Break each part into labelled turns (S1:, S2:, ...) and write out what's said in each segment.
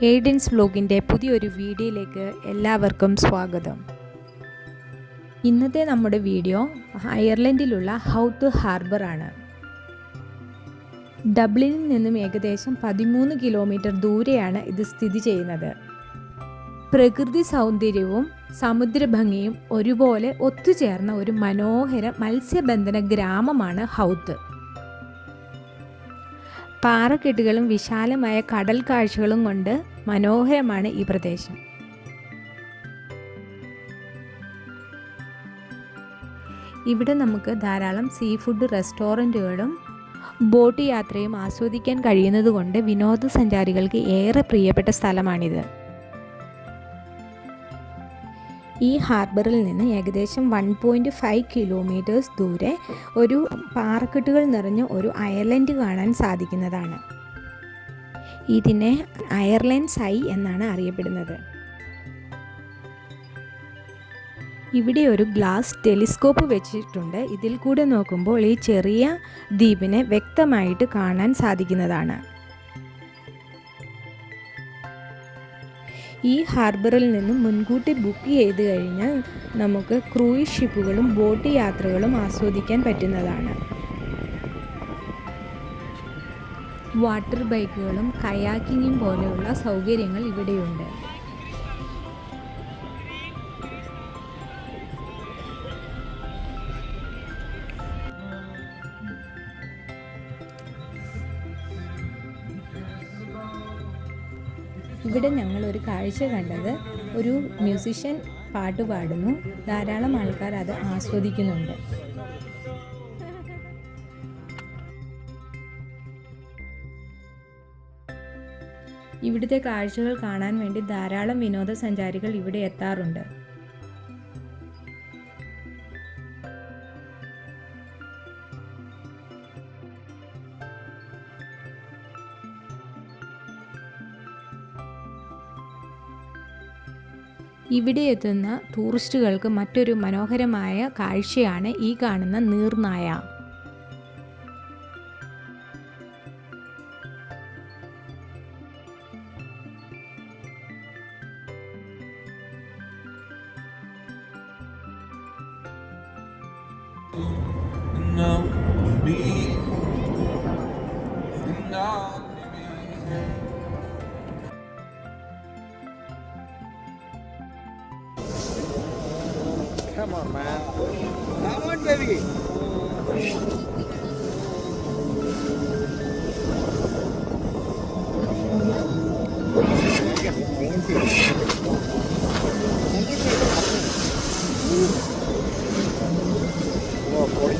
S1: എയ്ഡൻസ് വ്ലോഗിൻ്റെ പുതിയൊരു വീഡിയോയിലേക്ക് എല്ലാവർക്കും സ്വാഗതം. ഇന്നത്തെ നമ്മുടെ വീഡിയോ അയർലൻഡിലുള്ള ഹൗത്ത് ഹാർബർ ആണ്. ഡബ്ലിനിൽ നിന്നും ഏകദേശം 13 കിലോമീറ്റർ ദൂരെയാണ് ഇത് സ്ഥിതി ചെയ്യുന്നത്. പ്രകൃതി സൗന്ദര്യവും സമുദ്രഭംഗിയും ഒരുപോലെ ഒത്തുചേർന്ന ഒരു മനോഹര മത്സ്യബന്ധന ഗ്രാമമാണ് ഹൗത്ത്. പാറക്കെട്ടുകളും വിശാലമായ കടൽ കാഴ്ചകളും കൊണ്ട് മനോഹരമാണ് ഈ പ്രദേശം. ഇവിടെ നമുക്ക് ധാരാളം സീ ഫുഡ് റെസ്റ്റോറൻറ്റുകളും ബോട്ട് യാത്രയും ആസ്വദിക്കാൻ കഴിയുന്നതുകൊണ്ട് വിനോദസഞ്ചാരികൾക്ക് ഏറെ പ്രിയപ്പെട്ട സ്ഥലമാണിത്. ഈ ഹാർബറിൽ നിന്ന് ഏകദേശം 1.5 കിലോമീറ്റേഴ്സ് ദൂരെ ഒരു പാറക്കെട്ടുകൾ നിറഞ്ഞ ഒരു അയർലൻഡ് കാണാൻ സാധിക്കുന്നതാണ്. ഇതിനെ അയർലൻഡ്സ് ഐ എന്നാണ് അറിയപ്പെടുന്നത്. ഇവിടെ ഒരു ഗ്ലാസ് ടെലിസ്കോപ്പ് വെച്ചിട്ടുണ്ട്. ഇതിൽ കൂടെ നോക്കുമ്പോൾ ഈ ചെറിയ ദ്വീപിനെ വ്യക്തമായിട്ട് കാണാൻ സാധിക്കുന്നതാണ്. ഈ ഹാർബറിൽ നിന്നും മുൻകൂട്ടി ബുക്ക് ചെയ്ത് കഴിഞ്ഞാൽ നമുക്ക് ക്രൂയിസ് ഷിപ്പുകളും ബോട്ട് യാത്രകളും ആസ്വദിക്കാൻ പറ്റുന്നതാണ്. വാട്ടർ ബൈക്കുകളും കയാക്കിങ്ങും പോലെയുള്ള സൗകര്യങ്ങൾ ഇവിടെയുണ്ട്. ഇവിടെ ഞങ്ങൾ ഒരു കാഴ്ച കണ്ടത് ഒരു മ്യൂസിഷ്യൻ പാട്ട് പാടുന്നു. ധാരാളം ആൾക്കാർ അത് ആസ്വദിക്കുന്നുണ്ട്. ഇവിടുത്തെ കാഴ്ചകൾ കാണാൻ വേണ്ടി ധാരാളം വിനോദസഞ്ചാരികൾ ഇവിടെ എത്താറുണ്ട്. ഇവിടെ എത്തുന്ന ടൂറിസ്റ്റുകൾക്ക് മറ്റൊരു മനോഹരമായ കാഴ്ചയാണ് ഈ കാണുന്ന നീർനായ.
S2: Come on, man. Come on, baby. Oh, boy.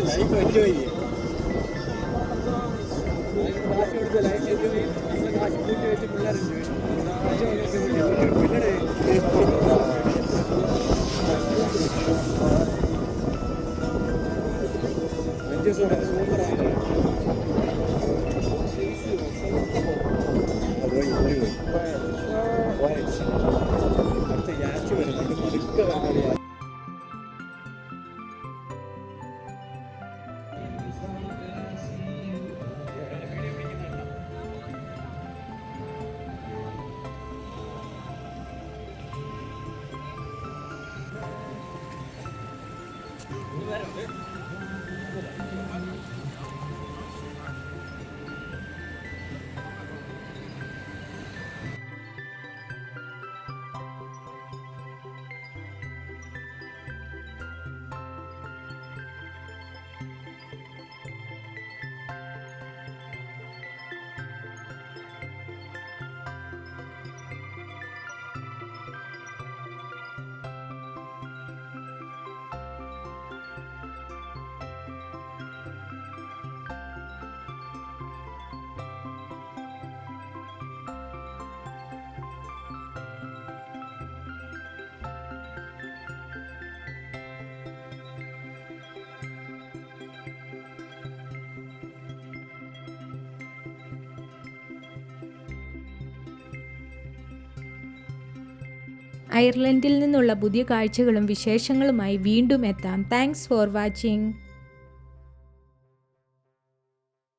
S2: Life enjoy. Life enjoy.
S1: അയർലൻഡിൽ നിന്നുള്ള പുതിയ കാഴ്ചകളും വിശേഷങ്ങളുമായി വീണ്ടും എത്താം. Thanks for watching.